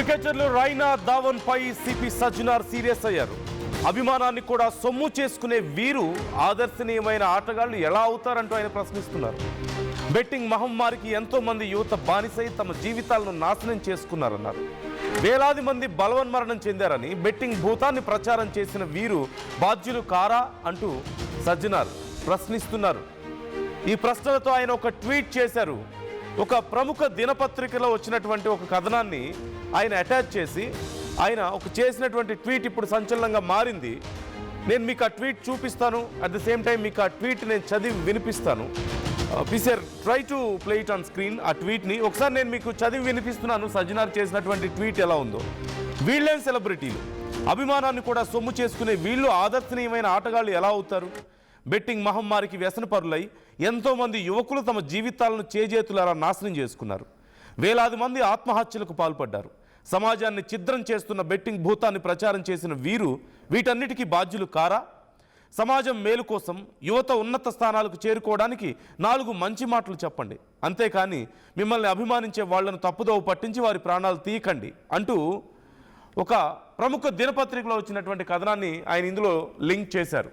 క్రికెటర్లు రైనా ధావన్ పై CP Sajjanar serious అయ్యారు. అభిమానాన్ని కూడా సొమ్ము చేసుకునే వీరు ఆదర్శనీయమైన ఆటగాళ్లు ఎలా అవుతారంటూ ఆయన ప్రశ్నిస్తున్నారు. బెట్టింగ్ మహమ్మారికి ఎంతో మంది యువత బానిసై తమ జీవితాలను నాశనం చేసుకున్నారన్నారు. వేలాది మంది బలవన్మరణం చెందారని బెట్టింగ్ భూతాన్ని ప్రచారం చేసిన వీరు బాధ్యులు కారా అంటూ సజ్జనార్ ప్రశ్నిస్తున్నారు. ఈ ప్రశ్నలతో ఆయన ఒక ట్వీట్ చేశారు. ఒక ప్రముఖ దినపత్రికలో వచ్చినటువంటి ఒక కథనాన్ని ఆయన అటాచ్ చేసి ఆయన ఒక చేసినటువంటి ట్వీట్ ఇప్పుడు సంచలనంగా మారింది. నేను మీకు ఆ ట్వీట్ చూపిస్తాను, అట్ ద సేమ్ టైం మీకు ఆ ట్వీట్ నేను చదివి వినిపిస్తాను. పిసర్ try to play it on screen. ఆ ట్వీట్ని ఒకసారి నేను మీకు చదివి వినిపిస్తున్నాను. సజ్జనార్ చేసినటువంటి ట్వీట్ ఎలా ఉందో. వీళ్ళేం సెలబ్రిటీలు, అభిమానాన్ని కూడా సొమ్ము చేసుకునే వీళ్ళు ఆదర్శనీయమైన ఆటగాళ్ళు ఎలా అవుతారు? బెట్టింగ్ మహమ్మారికి వ్యసనపరులై ఎంతోమంది యువకులు తమ జీవితాలను చేజేతులారా నాశనం చేసుకున్నారు. వేలాది మంది ఆత్మహత్యలకు పాల్పడ్డారు. సమాజాన్ని ఛిద్రం చేస్తున్న బెట్టింగ్ భూతాన్ని ప్రచారం చేసిన వీరు వీటన్నిటికీ బాధ్యులు కారా? సమాజం మేలు కోసం యువత ఉన్నత స్థానాలకు చేరుకోవడానికి 4 మంచి మాటలు చెప్పండి, అంతేకాని మిమ్మల్ని అభిమానించే వాళ్లను తప్పుదోవ పట్టించి వారి ప్రాణాలు తీయకండి అంటూ ఒక ప్రముఖ దినపత్రికలో వచ్చినటువంటి కథనాన్ని ఆయన ఇందులో లింక్ చేశారు.